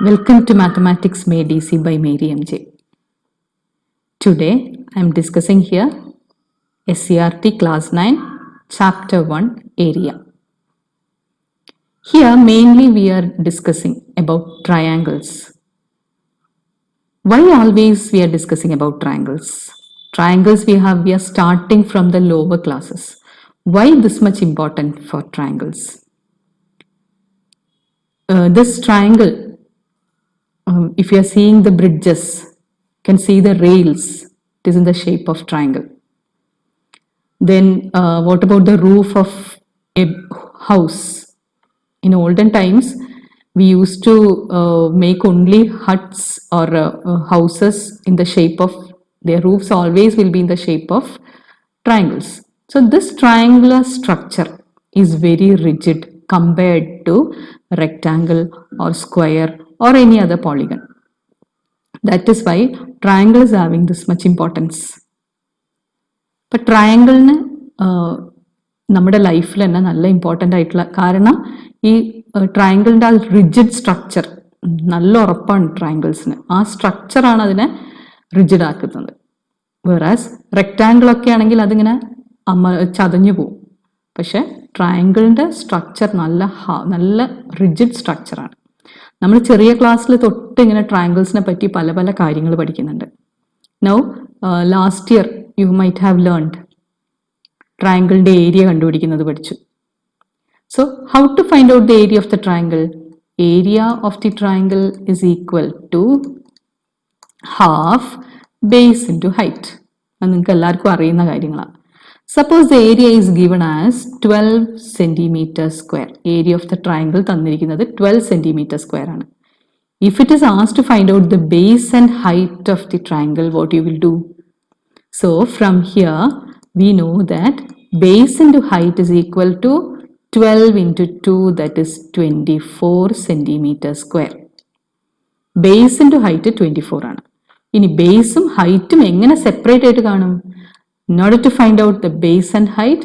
Welcome to Mathematics Made Easy by Mary MJ. Today I am discussing here SCRT Class 9 Chapter 1 Area. Here mainly we are discussing about triangles. Why always we are discussing about triangles? Triangles we are starting from the lower classes. Why this much important for triangles? This triangle, if you are seeing the bridges, you can see the rails. It is in the shape of triangle. Then what about the roof of a house? In olden times, we used to make only huts or houses in the shape of, their roofs always will be in the shape of triangles. So this triangular structure is very rigid compared to rectangle or square or any other polygon. That is why triangle is having this much importance. ഇപ്പം ട്രയാങ്കിളിന് നമ്മുടെ ലൈഫിൽ തന്നെ നല്ല important ആയിട്ടുള്ള കാരണം ഈ ട്രയാങ്കിളിൻ്റെ ആ rigid structure നല്ല ഉറപ്പാണ് ട്രയാങ്കിൾസിന്. ആ സ്ട്രക്ചറാണ് അതിനെ റിജിഡ് ആക്കുന്നത്. വേറാസ് റെക്റ്റാങ്കിളൊക്കെ ആണെങ്കിൽ അതിങ്ങനെ ചതഞ്ഞു പോവും. പക്ഷെ ട്രയാങ്കിളിൻ്റെ സ്ട്രക്ചർ നല്ല റിജിഡ് സ്ട്രക്ചറാണ്. നമ്മൾ ചെറിയ ക്ലാസ്സിൽ തൊട്ട് ഇങ്ങനെ ട്രയാങ്കിൾസിനെ പറ്റി പല പല കാര്യങ്ങൾ പഠിക്കുന്നുണ്ട്. Now last year you might have learned triangle area കണ്ടുപിടിക്കുന്നത് പഠിച്ചു. So how to find out the area of the triangle? Area of the triangle is equal to half base into height. അത് നിങ്ങൾക്ക് എല്ലാവർക്കും അറിയുന്ന കാര്യങ്ങളാണ്. Suppose the area is given as 12 centimeter square. Area of the triangle തന്നിരിക്കുന്നത് 12 centimeter square ആണ്. If it is asked to find out the base and height of the triangle, what you will do? So from here we know that base into height is equal to 12 into 2, that is 24 centimeter square. Base into height 24 ആണ്. ഇനി ബേസും ഹൈറ്റും എങ്ങനെ separate ആയിട്ട് കാണും? In order to find out the base and height,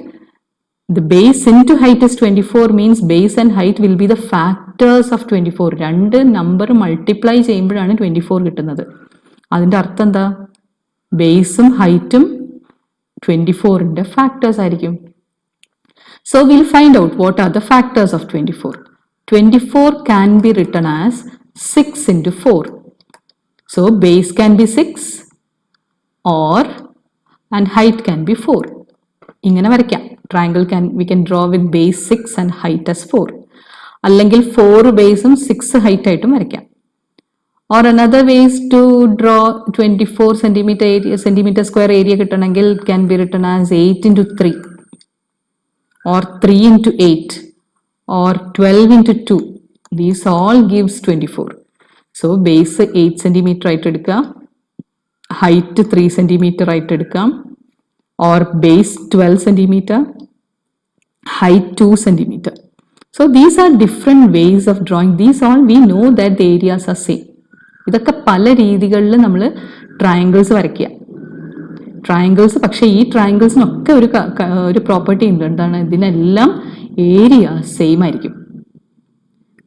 the base into height is 24 means base and height will be the factors of 24. രണ്ട് number multiply ചെയ്യുമ്പോഴാണ് 24 കിട്ടുന്നത്. അതിൻ്റെ അർത്ഥം എന്താ? ബേസും ഹൈറ്റും 24ന്റെ ഫാക്ടേഴ്സ് ആയിരിക്കും. So will find out what are the factors of 24. 24 can be written as 6 into 4. So base can be 6 or and height can be 4. ഇങ്ങനെ വരയ്ക്കാം. Triangle we can draw with base 6 and height as 4. അല്ലെങ്കിൽ 4 ബേസും 6 height ആയിട്ടും വരയ്ക്കാം. Or another ways to draw 24 centimeter square area കിട്ടണമെങ്കിൽ can be written as 8 into 3 or 3 into 8 or 12 into 2. These all gives 24. So base 8 centimeter ആയിട്ട് എടുക്കാം, height 3 centimeter ആയിട്ട് എടുക്കാം, or base 12 centimeter, height 2 centimeter. So these are different ways of drawing. These all we know that the areas are same. ഇതൊക്കെ പല രീതികളിൽ നമ്മൾ triangles വരയ്ക്കുക. Triangles, പക്ഷേ ഈ ട്രയാങ്കിൾസിനൊക്കെ ഒരു പ്രോപ്പർട്ടി ഉണ്ട്. എന്താണ്? ഇതിനെല്ലാം ഏരിയ സെയിം ആയിരിക്കും.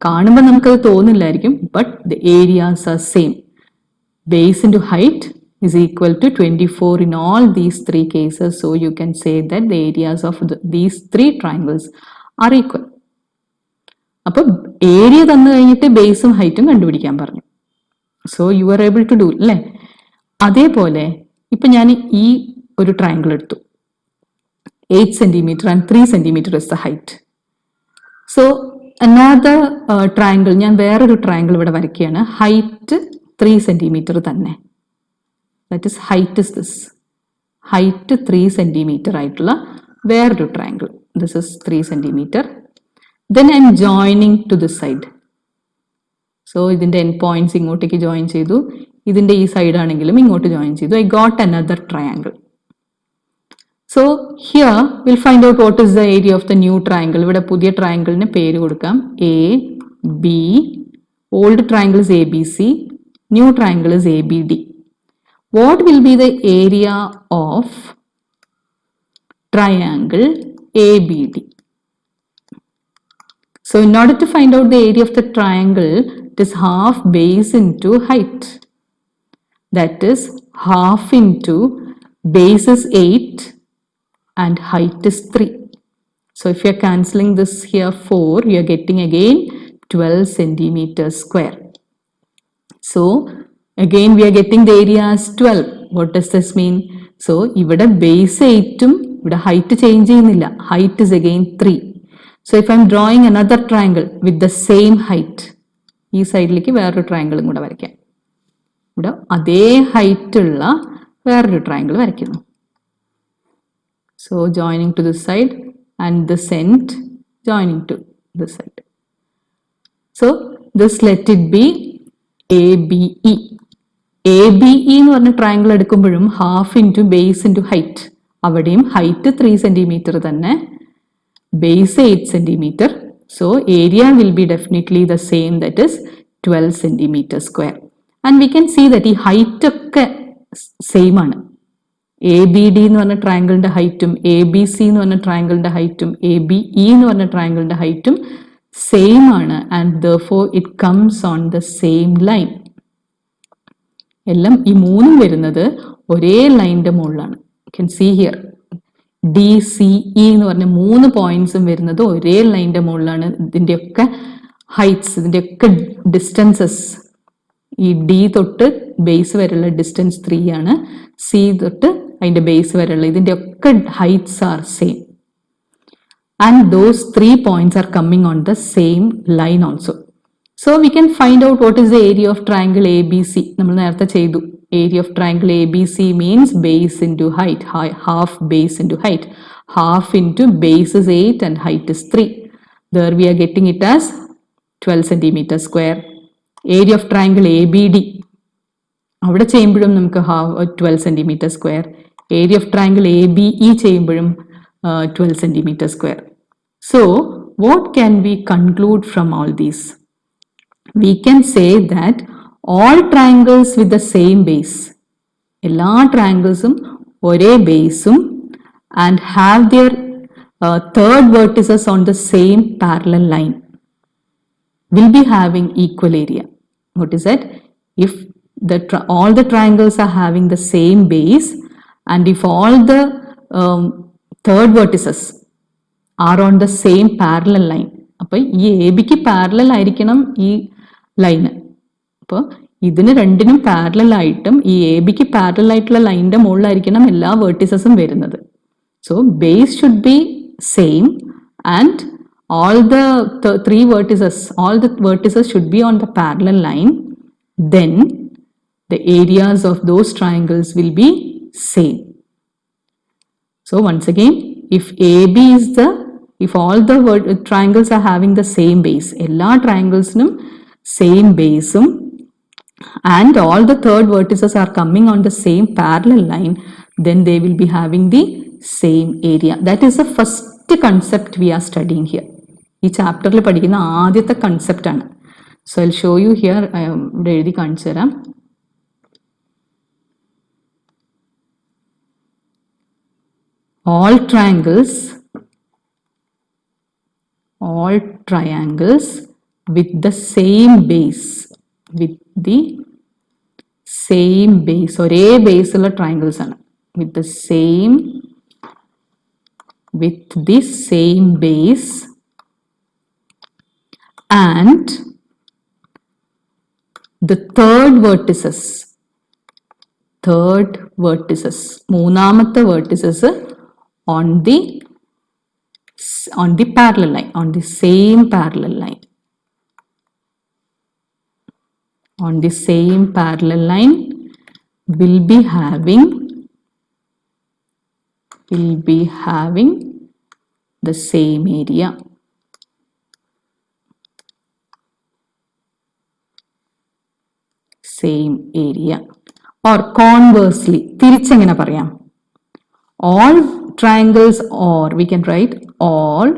കാണുമ്പോൾ നമുക്കത് തോന്നില്ലായിരിക്കും, but the areas are same. Base into height is equal to 24 in all these three cases. So you can say that the areas of these three triangles are equal. അപ്പോൾ area തന്നു കഴിഞ്ഞിട്ട് ബേസും ഹൈറ്റും കണ്ടുപിടിക്കാൻ പറഞ്ഞു. So you are able to do അല്ലേ? അതേപോലെ ഇപ്പം ഞാൻ ഈ ഒരു ട്രയാങ്കിൾ എടുത്തു. 8 centimeter and 3 centimeter is the height. So another triangle, ഞാൻ വേറൊരു ട്രയാങ്കിൾ ഇവിടെ വരയ്ക്കുകയാണ്. ഹൈറ്റ് 3 centimeter തന്നെ. That is height is this. Height 3 centimeter ആയിട്ടുള്ള വേറൊരു triangle. This is 3 centimeter. Then I am joining to this side. So ഇതിൻ്റെ end points ഇങ്ങോട്ടേക്ക് join ചെയ്തു. ഇതിൻ്റെ ഈ സൈഡ് ആണെങ്കിലും ഇങ്ങോട്ട് ജോയിൻ ചെയ്തു. I got another triangle. So here will find out what is the area of the new triangle. ഇവിടെ പുതിയ ട്രയാങ്കിളിന് പേര് കൊടുക്കാം. A B. Old triangle is A B C, new triangle is A B D. What will be the area of triangle A B D? So in order to find out the area of the triangle, It is half base into height. That is half into base is 8 and height is 3. So if you are cancelling this here 4, you are getting again 12 centimeters square. So again we are getting the area as 12. What does this mean? So ഇവിടെ base 8 ഇവിടെ height change ചെയ്യുന്നില്ല. Height is again 3. So if I am drawing another triangle with the same height, ഈ സൈഡിലേക്ക് വേറൊരു ട്രയാങ്കിളും കൂടെ വരയ്ക്കാം. ഇവിടെ അതേ ഹൈറ്റ് ഉള്ള വേറൊരു ട്രയാങ്കിൾ വരയ്ക്കുന്നു. So joining to this side and this end joining to this side. So this let it be ABE. ABE എന്ന് പറഞ്ഞ ട്രയാങ്കിൾ എടുക്കുമ്പോഴും half into base into height. അവിടെയും ഹൈറ്റ് 3 സെൻറ്റിമീറ്റർ തന്നെ, base 8 centimetre. So area will be definitely the same, that is 12 centimeter square. And we can see that ഈ height ഒക്കെ same ആണ്. A B D എന്ന് പറഞ്ഞ ട്രയാങ്കിളിന്റെ ഹൈറ്റും എ ബി സി എന്ന് പറഞ്ഞ ട്രയാങ്കിളിന്റെ ഹൈറ്റും എ ബി ഇ എന്ന് പറഞ്ഞ ട്രയാങ്കിളിന്റെ ഹൈറ്റും സെയിം ആണ്. And therefore it comes on the same line. എല്ലാം ഈ മൂന്നും വരുന്നത് ഒരേ ലൈനിന്റെ മുകളിലാണ്. You can see here D C E എന്ന് പറഞ്ഞ 3 പോയിന്റ്സും വരുന്നത് ഒരേ ലൈനിന്റെ മുകളിലാണ്. ഇതിന്റെയൊക്കെ ഹൈറ്റ്സ്, ഇതിന്റെയൊക്കെ ഡിസ്റ്റൻസസ്, ഈ ഡി തൊട്ട് ബേസ് വരെയുള്ള ഡിസ്റ്റൻസ് 3 ആണ്. സി തൊട്ട് അതിന്റെ ബേസ് വരെയുള്ള ഇതിന്റെയൊക്കെ heights are same. And those 3 points are coming on the same line also. So we can find out what is the area of triangle ABC. നമ്മൾ നേരത്തെ ചെയ്തു. Area of triangle ABC means base into height, half base into height. Half into base is 8 and height is 3. There we are getting it as 12 centimeter square. Area of triangle ABD. അവിടെ ചെയ്യുമ്പോഴും നമുക്ക് 12 centimeter square. Area of triangle ABE ചെയ്യുമ്പോഴും 12 centimeter square. So what can we conclude from all these? We can say that all triangles with the same base, എല്ലാ trianglesum ഒരേ ബേസും and have their third vertices on the same parallel line will be having equal area. What is that? If all the triangles are having the same base and if all the third vertices are on the same parallel line, അപ്പോൾ ഈ A ബിക്ക് parallel ആയിരിക്കണം ഈ line. അപ്പോൾ ഇതിന് രണ്ടിനും parallel ആയിട്ടും ഈ എ ബിക്ക് പാരലൽ ആയിട്ടുള്ള ലൈനിന്റെ മുകളിലായിരിക്കണം എല്ലാ വേർട്ടിസസും വരുന്നത്. So base should be same and all the three vertices, all the vertices should be on the parallel line. Then the areas of those triangles will be same. So once again, if AB is if all the triangles are having the same base, ella triangles num same base and all the third vertices are coming on the same parallel line, then they will be having the same area. That is the first concept we are studying here. ഈ ചാപ്റ്ററിൽ പഠിക്കുന്ന ആദ്യത്തെ concept ആണ്. So I show you here. ഇവിടെ എഴുതി കാണിച്ചു തരാം. all triangles with the same base, with the same base, ഒരേ ബേസ് ഉള്ള ട്രയാങ്കിൾസ് ആണ്. with the same base and the third vertices, മൂന്നാമത്തെ vertices on the parallel line, on the same parallel line, on the same parallel line will be having the same area. Same area. Or conversely, തിരിച്ചെങ്ങനെ പറയാം? All triangles, or we can write all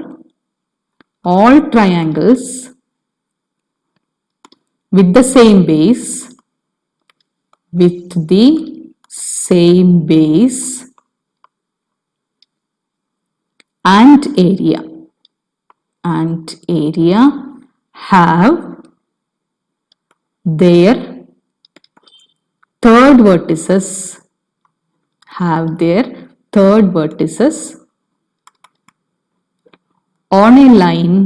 triangles with the same base, and area have their third vertices have their third vertices on a line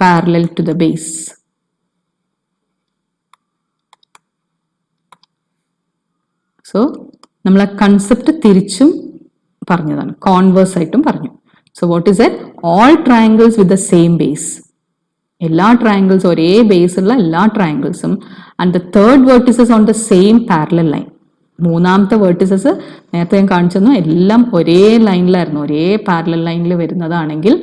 parallel to the base. So, നമ്മൾ ആ concept തിരിച്ചും പറഞ്ഞതാണ്, converse ആയിട്ടും പറഞ്ഞു. So what is it? All triangles with the same base. എല്ലാ ട്രയാങ്കിൾസും ഒരേ ബേസുള്ള എല്ലാ ട്രയാങ്കിൾസും and the third vertices on the same parallel line. മൂന്നാമത്തെ വെർട്ടിസസ് നേരത്തെ ഞാൻ കാണിച്ചു തന്നു, എല്ലാം ഒരേ ലൈനിലായിരുന്നു, ഒരേ പാരലൽ ലൈനിൽ വരുന്നതാണെങ്കിൽ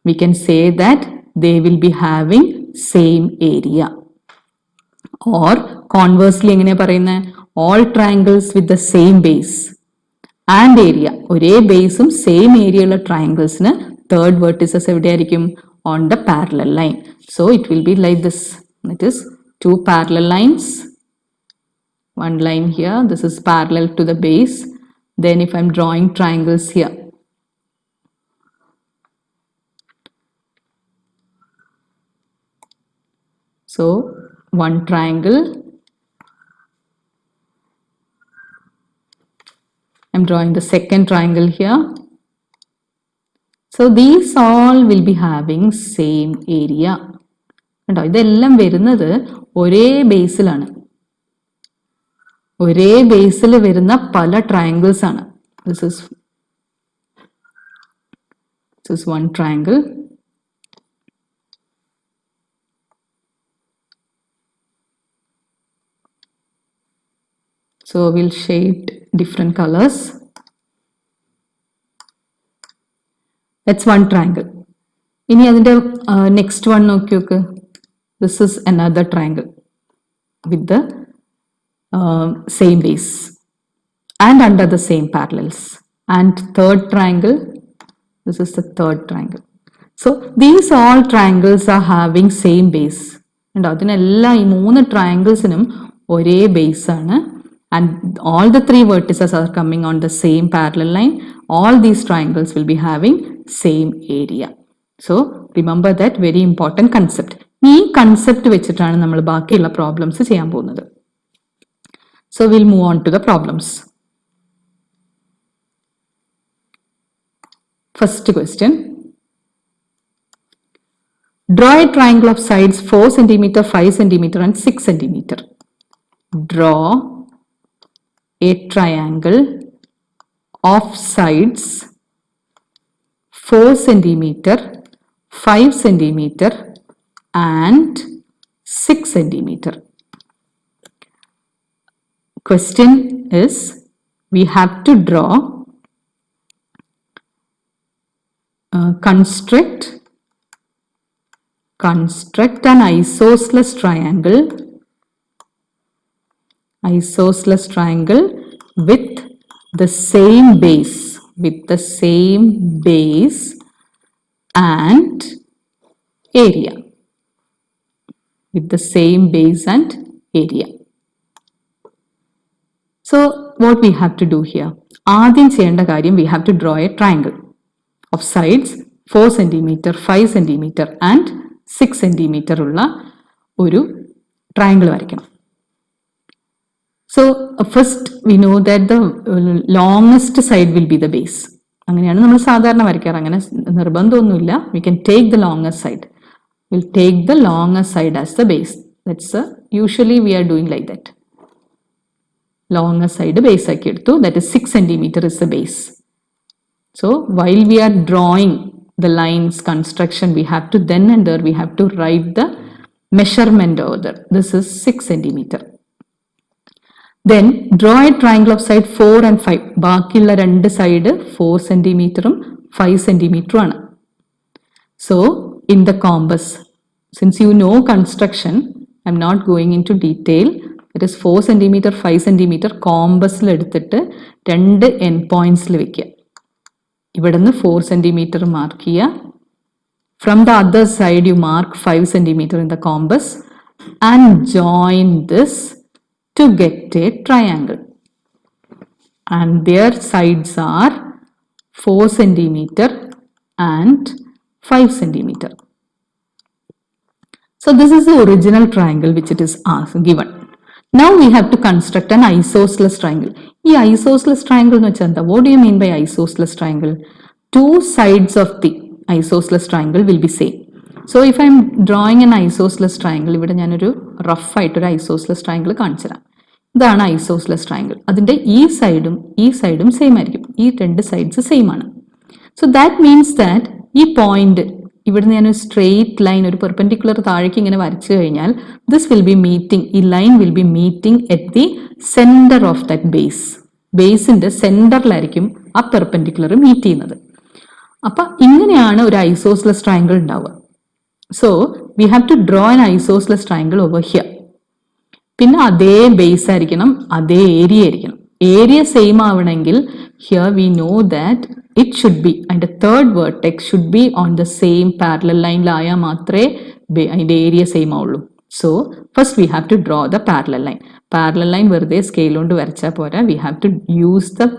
we can say that they will be having same area. Or conversely എങ്ങനെ പറയുന്നത്? all triangles with the same base and area, ഒരേ ബേസും സെയിം ഏരിയ ഉള്ള ട്രയാങ്കിൾസിന് തേർഡ് വെർട്ടിസസ് എവിടെയായിരിക്കും? on the parallel line. So it will be like this. That is two parallel lines, one line here, this is parallel to the base. Then if I'm drawing triangles here, so one triangle, I'm drawing the second triangle here. So these all will be having same area. കണ്ടോ, ഇതെല്ലാം വരുന്നത് ഒരേ ബേസിലാണ്, ഒരേ ബേസിൽ വരുന്ന പല triangles ആണ്. This is one triangle. So we'll shade different colors. That's one triangle. ഇനി അതിന്റെ നെക്സ്റ്റ് വൺ നോക്കി നോക്ക്. This is another triangle with the same base and under the same parallels. And third triangle, this is the third triangle. So these all triangles are having same base. And അതിനെല്ലാം ഈ മൂന്ന് ട്രയാങ്കിൾസിനും ഒരേ base ആണ്. And all the three vertices are coming on the same parallel line. All these triangles will be having same area. So remember that very important concept. ഈ concept വെച്ചിട്ടാണ് നമ്മൾ ബാക്കിയുള്ള problems ചെയ്യാൻ പോകുന്നത്. So we'll move on to the problems. First question. Draw a triangle of sides 4 cm, 5 cm and 6 cm. Draw a triangle of sides 4 cm, 5 cm and 6 cm. Question is, we have to draw, construct an isosceles triangle with the same base and area. With the same base and area. So what we have to do here? ആദ്യം ചെയ്യേണ്ട കാര്യം, we have to draw a triangle of sides 4 cm, 5 cm and 6 cm ഉള്ള ഒരു triangle വരയ്ക്കണം. So first we know that the longest side will be the base. അങ്ങനെയാണ് നമ്മൾ സാധാരണ വരയ്ക്കാറ്, അങ്ങനെ നിർബന്ധമൊന്നുമില്ല. We can take the longest side. We'll take the longest side as the base. That's usually we are doing like that. Longest side base ആക്കി എടുത്തു. That is 6 cm is the base. So while we are drawing the lines construction, we have to then and there we have to write the measurement over there. This is 6 cm. Then draw a triangle of side 4 and 5. ബാക്കിയുള്ള രണ്ട് side 4 cm 5 cm ആണ്. So in the compass, since you know construction, I'm not going into detail. It is 4 cm 5 cm കോമ്പസിൽ എടുത്തിട്ട് രണ്ട് end പോയിന്റ്സിൽ വെക്കുക. ഇവിടെ നിന്ന് 4 cm mark ചെയ്യുക. From the other side you mark 5 cm in the compass and join this to get a triangle. And their sides are 4 cm and 5 cm. So this is the original triangle which it is given. Now we have to construct an isosceles triangle. ഈ isosceles triangle എന്ന് വെച്ചാൽ എന്താ? What do you mean by isosceles triangle? Two sides of the isosceles triangle will be same. So if I am drawing an isosceles triangle, ഇവിടെ ഞാനൊരു rough ആയിട്ടൊരു isosceles triangle കാണിച്ചു തരാം. ഇതാണ് isosceles triangle. അതിൻ്റെ ഈ സൈഡും സെയിം ആയിരിക്കും. ഈ രണ്ട് സൈഡ്സ് സെയിം ആണ്. So that means that ഈ പോയിന്റ് ഇവിടുന്ന് ഞാൻ ഒരു സ്ട്രെയിറ്റ് ലൈൻ ഒരു പെർപെൻഡിക്കുലർ താഴേക്ക് ഇങ്ങനെ വരച്ചു കഴിഞ്ഞാൽ ദിസ് വിൽ ബി മീറ്റിംഗ്, ഈ line will be meeting at the centre of that base. ബേസിന്റെ സെന്ററിലായിരിക്കും ആ പെർപെൻഡിക്കുലർ മീറ്റ് ചെയ്യുന്നത്. അപ്പൊ ഇങ്ങനെയാണ് ഒരു ഐസോസ്ലെസ് ട്രയാങ്കിൾ ഉണ്ടാവുക. So we have to draw an isosceles triangle over here. പിന്നെ അതേ ബേസ് ആയിരിക്കണം, അതേ ഏരിയ ആയിരിക്കണം. ഏരിയ സെയിം ആവണമെങ്കിൽ here we know that it should be, and the third vertex should be on the same parallel line ലായ മാത്രമേ അതിൻ്റെ area same ആവുള്ളൂ. So first we have to draw the parallel line. Parallel line വെറുതെ scale കൊണ്ട് വരച്ചാൽ പോരാ, we have to use the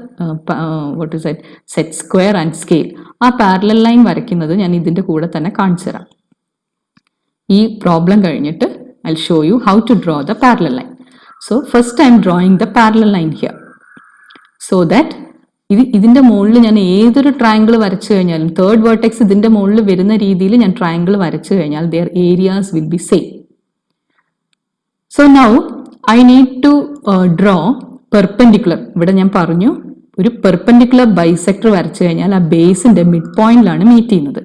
what is that set square and scale. ആ parallel line വരയ്ക്കുന്നത് ഞാൻ ഇതിൻ്റെ കൂടെ തന്നെ കാണിച്ചു തരാം. ഈ പ്രോബ്ലം കഴിഞ്ഞിട്ട് I will show you how to draw the parallel line. So first I am drawing the parallel line here. So that ഇതിന്റെ മുകളിൽ ഞാൻ ഏതൊരു ട്രയാങ്കിൾ വരച്ചു കഴിഞ്ഞാലും തേർഡ് വേർട്ടെക്സ് ഇതിന്റെ മുകളിൽ വരുന്ന രീതിയിൽ ഞാൻ ട്രയാങ്കിൾ വരച്ചു കഴിഞ്ഞാൽ their areas will be same. So now I need to draw perpendicular. ഇവിടെ ഞാൻ പറഞ്ഞു ഒരു പെർപെൻഡിക്കുലർ ബൈസെക്ടർ വരച്ചു കഴിഞ്ഞാൽ ആ ബേസിന്റെ മിഡ് പോയിന്റിലാണ് മീറ്റ് ചെയ്യുന്നത്.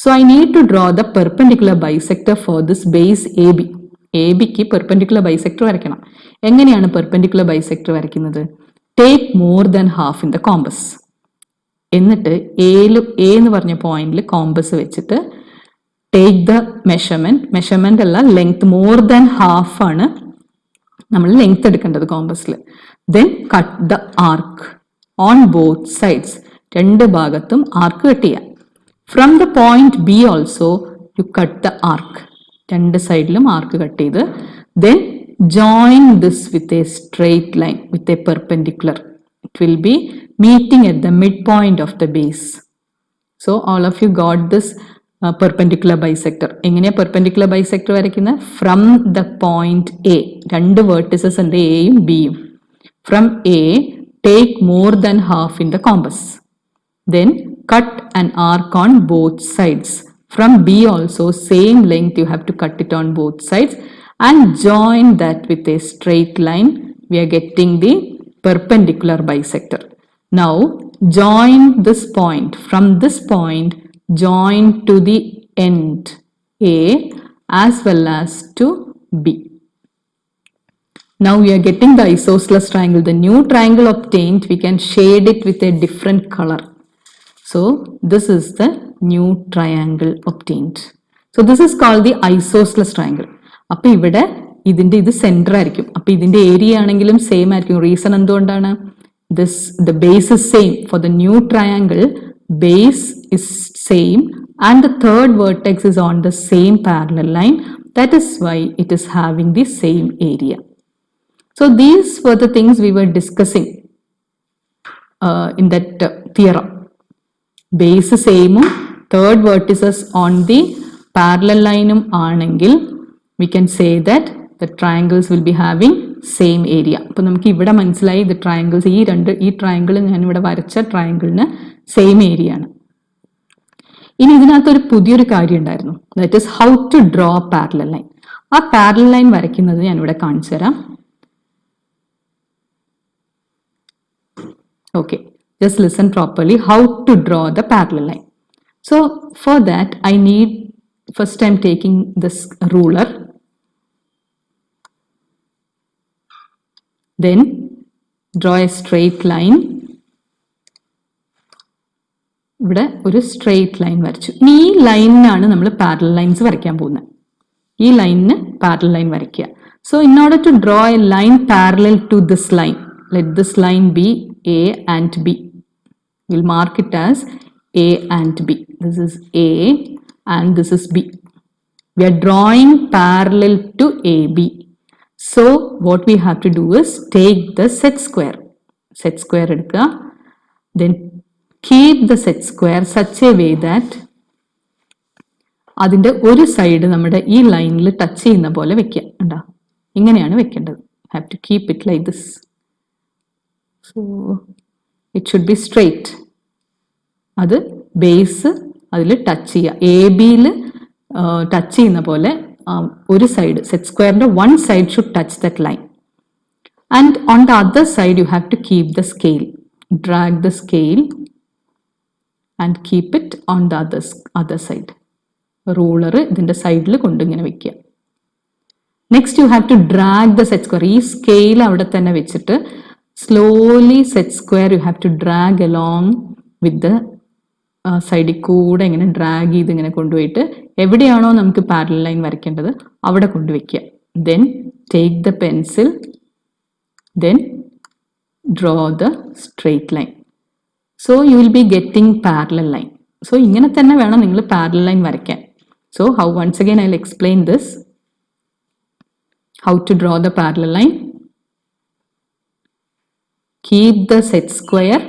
So I need to draw the perpendicular bisector for this base A B. A ബിക്ക് പെർപെൻഡിക്കുലർ ബൈസെക്ടർ വരയ്ക്കണം. എങ്ങനെയാണ് പെർപെൻഡിക്കുലർ ബൈസെക്ടർ വരയ്ക്കുന്നത്? Take more than half in the compass. എന്നിട്ട് എ എന്ന് പറഞ്ഞ പോയിന്റിൽ കോമ്പസ് വെച്ചിട്ട് ടേക്ക് ദ മെഷർമെന്റ് അല്ല ലെങ്ത്, മോർ ദാൻ ഹാഫ് ആണ് നമ്മൾ ലെങ്ത് എടുക്കേണ്ടത് കോമ്പസിൽ. Then cut the arc on both sides. രണ്ട് ഭാഗത്തും ആർക്ക് കട്ട് ചെയ്യാം. From the point B also you cut the arc. രണ്ട് സൈഡിലും ആർക്ക് കട്ട് ചെയ്ത് then join this with a straight line, with a perpendicular. It will be meeting at the midpoint of the base. So all of you got this perpendicular bisector. എങ്ങനെയാ perpendicular bisector വരയ്ക്കുന്നത്? From the point A, രണ്ട് vertices ഉണ്ട്, എയും ബിയും. From A, take more than half in the compass. Then cut an arc on both sides. From B also same length you have to cut it on both sides. And join that with a straight line. We are getting the perpendicular bisector. Now join this point. From this point join to the end A as well as to B. Now we are getting the isosceles triangle. The new triangle obtained, we can shade it with a different color. So this is the new triangle obtained. So this is called the isosceles triangle. അപ്പൊ ഇവിടെ ഇതിന്റെ ഇത് centre ആയിരിക്കും. അപ്പൊ ഇതിന്റെ area ആണെങ്കിലും same ആയിരിക്കും. Reason എന്തുകൊണ്ടാണ്? The base is same for the new triangle. Base is same and the third vertex is on the same parallel line. That is why it is having the same area. So these were the things we were discussing in that theorem. Base സെയിമും third vertices on the parallel ലൈനും ആണെങ്കിൽ we can say that the triangles will be having same area. അപ്പോൾ നമുക്ക് ഇവിടെ മനസ്സിലായി the triangles ഈ triangle ഞാൻ ഇവിടെ വരച്ച ട്രയാങ്കിളിന് സെയിം ഏരിയ ആണ്. ഇനി ഇതിനകത്ത് ഒരു പുതിയൊരു കാര്യം ഉണ്ടായിരുന്നു. That is how to draw parallel line. ആ പാരലൽ ലൈൻ വരയ്ക്കുന്നത് ഞാൻ ഇവിടെ കാണിച്ചു തരാം. Okay, just listen properly how to draw the parallel line. So for that I need, first I'm taking this ruler. Then draw a straight line. ഇവിടെ ഒരു straight line വരച്ചു. ഇനി ഈ ലൈനിനാണ് നമ്മൾ പാരലൽ ലൈൻസ് വരയ്ക്കാൻ പോകുന്നത്. ഈ ലൈനിന് പാരലൽ ലൈൻ വരയ്ക്കുക. So in order to draw a line parallel to this line, let this line be A and B. Will mark it as A and B. This is A and this is B. We are drawing parallel to A B. So what we have to do is take the set square. Set square എടുക്കുക. Then keep the set square such a way that അതിൻ്റെ ഒരു side നമ്മുടെ ഈ ലൈനിൽ touch ചെയ്യുന്ന പോലെ വെക്കുക. ഉണ്ടോ? ഇങ്ങനെയാണ് വെക്കേണ്ടത്. Have to keep it like this. So it should be straight. അത് ബേസ് അതിൽ ടച്ച് ചെയ്യുക. എ ബിയിൽ ടച്ച് ചെയ്യുന്ന പോലെ ഒരു സൈഡ്, സെറ്റ് സ്ക്വയറിൻ്റെ one side should touch that line. And on the other side, you have to keep the scale. Drag the scale and keep it on the other side. Ruler ഇതിൻ്റെ സൈഡിൽ കൊണ്ട് ഇങ്ങനെ വെക്കുക. Next you have to drag the set square. ഈ scale അവിടെ തന്നെ വെച്ചിട്ട് slowly set square you have to drag along with the സൈഡിൽ കൂടെ ഇങ്ങനെ ഡ്രാഗ് ചെയ്ത് ഇങ്ങനെ കൊണ്ടുപോയിട്ട് എവിടെയാണോ നമുക്ക് പാരലൽ ലൈൻ വരയ്ക്കേണ്ടത് അവിടെ കൊണ്ടുവയ്ക്കുക. Then take the pencil, then draw the straight line. So you will be getting parallel line. So ഇങ്ങനെ തന്നെ വേണം നിങ്ങൾ parallel line വരയ്ക്കാൻ. So how, once again I'll explain this, how to draw the parallel line. Keep the set square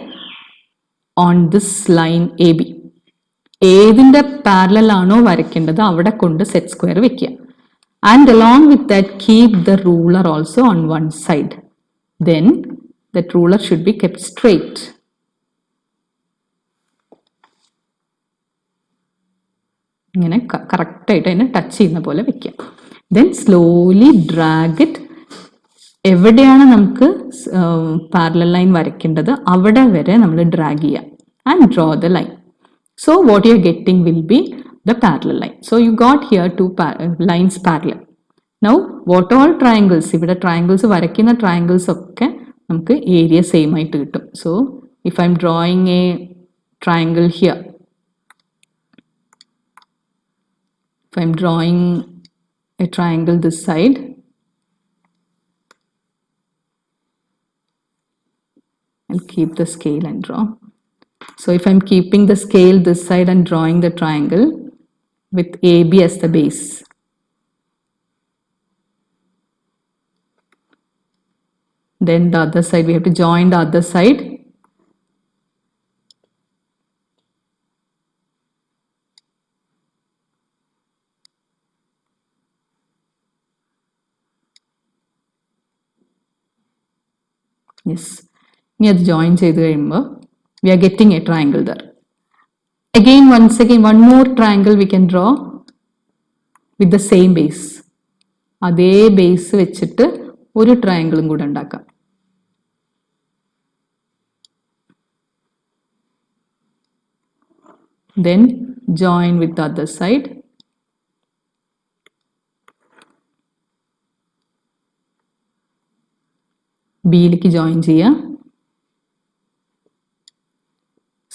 on this line AB. ഏതിൻ്റെ parallel ആണോ വരയ്ക്കേണ്ടത് അവിടെ കൊണ്ട് set square വെക്കുക. And along with that keep the ruler also on one side. Then that ruler should be kept straight. ഇങ്ങനെ കറക്റ്റായിട്ട് അതിനെ touch ചെയ്യുന്ന പോലെ വെക്കുക. Then slowly drag it. എവിടെയാണ് നമുക്ക് പാരലൽ ലൈൻ വരയ്ക്കേണ്ടത് അവിടെ വരെ നമ്മൾ ഡ്രാഗ് ചെയ്യുക. And draw the line. So what you are getting will be the parallel line. So you got here two lines parallel. Now what all triangles, ഇവിടെ triangles വരയ്ക്കുന്ന triangles ഒക്കെ നമുക്ക് ഏരിയ സെയിം ആയിട്ട് കിട്ടും. So if I am drawing a triangle here, if I am drawing a triangle this side, I'll keep the scale and draw. So if I am keeping the scale this side and drawing the triangle with AB as the base, then the other side we have to join the other side. Yes, ഇനി അത് join ചെയ്ത് കഴിയുമ്പോൾ we are getting a triangle there. Again, once again, one more triangle we can draw with the same base. അതേ base വെച്ചിട്ട് ഒരു ട്രയാങ്കിളും കൂടെ ഉണ്ടാക്കാം. Then join with the other side. ബിയിലേക്ക് ജോയിൻ ചെയ്യാം.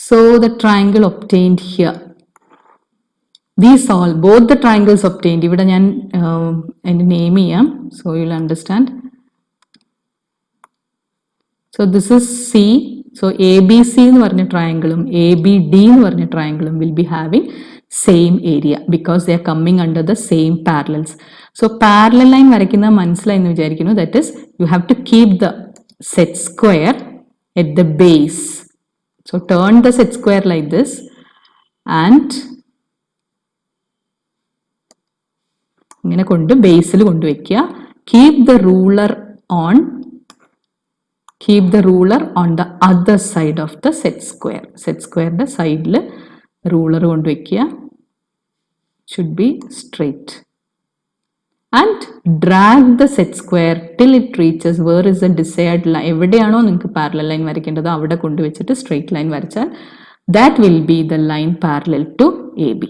So the triangle obtained here. These all, both the triangles obtained. ഇവിടെ ഞാൻ എൻ്റെ നെയിം ചെയ്യാം. So you'll understand. So this is C. So ABC എന്ന് പറഞ്ഞ triangleും ABD എന്ന് പറഞ്ഞ triangleും will be having same area because they are coming under the same parallels. So parallel line വരയ്ക്കുന്ന മനസ്സിലായി എന്ന് വിചാരിക്കുന്നു. That is, you have to keep the set square at the base. So turn the set square like this and ഇങ്ങനെ കൊണ്ട് ബേസിൽ കൊണ്ടുവയ്ക്കുക. Keep the ruler on the other side of the set square. Set squareന്റെ സൈഡിൽ ruler കൊണ്ടുവയ്ക്കുക. Should be straight. And drag the set square till it reaches where is the desired line. എവിടെയാണോ നിങ്ങൾക്ക് parallel line വരയ്ക്കേണ്ടത് അവിടെ കൊണ്ടുവച്ചിട്ട് straight line വരച്ചാൽ that will be the line parallel to AB.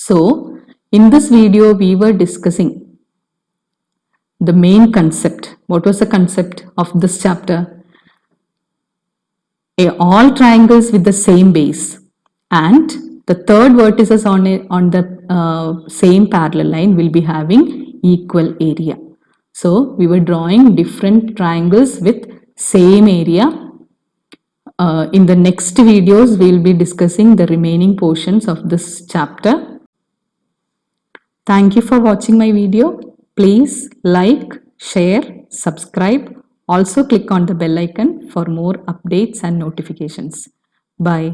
So in this video we were discussing the main concept. What was the concept of this chapter? All triangles with the same base and the third vertices on the same parallel line will be having equal area. So we were drawing different triangles with same area. In the next videos we will be discussing the remaining portions of this chapter. Thank you for watching my video. Please like, share, subscribe. Also click on the bell icon for more updates and notifications. Bye.